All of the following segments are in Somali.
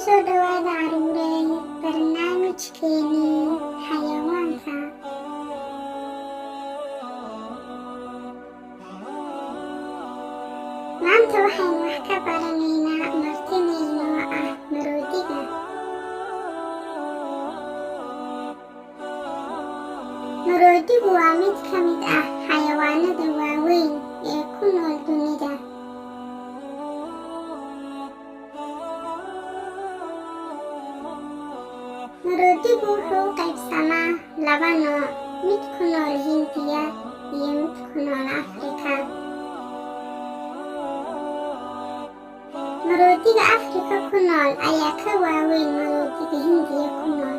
soo dhawaada caruurey barnaamijkeenii xayawaanka. Maanta waxaynu wax ka baranaynaa martideena oo ah maroodiga. Maroodigu waa mid ka mid ah xayawaanada waaweyn ee ku nool dunida. Maroodigu wuxuu u qaybsamaa laba nooc, mid ku nool Hindiya iyo mid ku nool Afrika. Maroodiga Afrika ku nool ayaa ka waaweyn maroodiga Hindiya ku nool.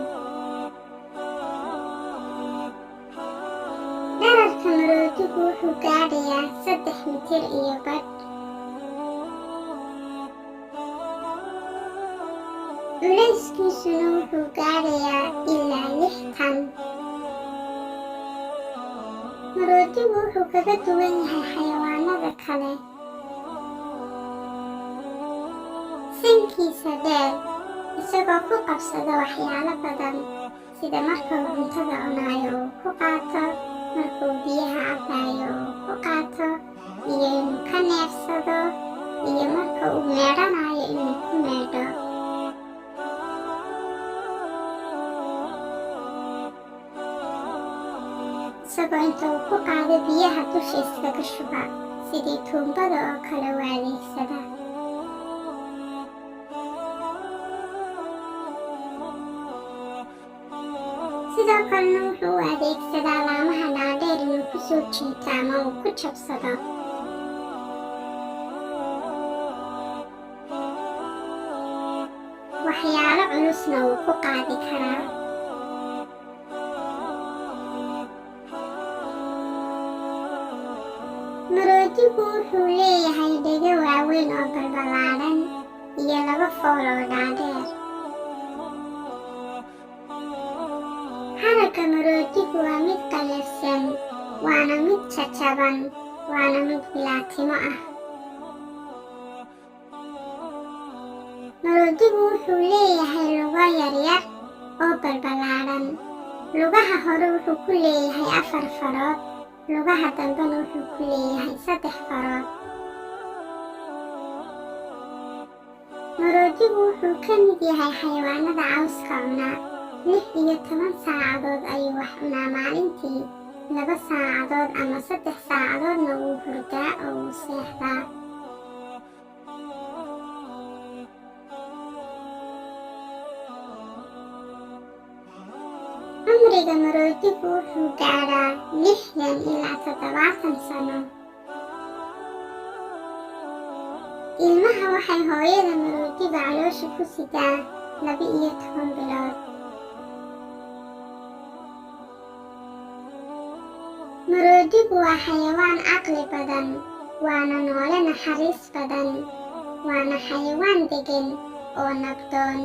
Dhererka maroodigu wuxuu gaadhayaa 3 mitir iyo badh. Culeyskiisuna wuxuu gaadhayaa ilaa 6 tan. Maroodigu wuxuu kaga duwan yahay xayawaanada kale sankiisa dheer, isagoo ku qabsada waxyaalo badan sida markuu cuntada cunayo uu ku qaato, markuu biyaha cabbayo uu ku qaato, iyo inuu ka neefsado, iyo marka uu meedhanayo inuu ku meedho. Isagoo inta uu ku qaado biyaha dusha iskaga shuba, sidii tuumbada oo kale u adeegsada. Sidoo kalena wuxuu u adeegsadaa laamaha dhaadheer inuu ku soo jiito ama uu ku jabsado. Waxyaalo culusna wuu ku qaadi karaa. Maroodigu wuxuu leeyahay dhego waaweyn oo balballaaran iyo 2 fool oo dhaadheer. Haragga maroodigu waa mid qallafsan, waana mid jajaban, waana mid bilaatimo ah. Maroodigu wuxuu leeyahay lugo yaryar oo balballaaran. Lugaha hore wuxuu ku leeyahay 4 farood, lugaha dambena wuxuu ku leeyahay 3 farood. Maroodigu wuxuu ka mid yahay xayawaanada cawska cuna. 6 iyo 10 saacadood ayuu wax cunaa maalintii. 2 saacadood ama 3 saacadoodna wuu hurdaa oo wuu seexdaa. Cumriga maroodigu wuxuu gaadhaa 60 ilaa 70 sano. Ilmaha waxay hooyada maroodigu caloosha ku sidaa 12 bilood. Maroodigu waa xayawaan caqli badan, waana noole naxariis badan, waana xayawaan deggan oo nabdoon.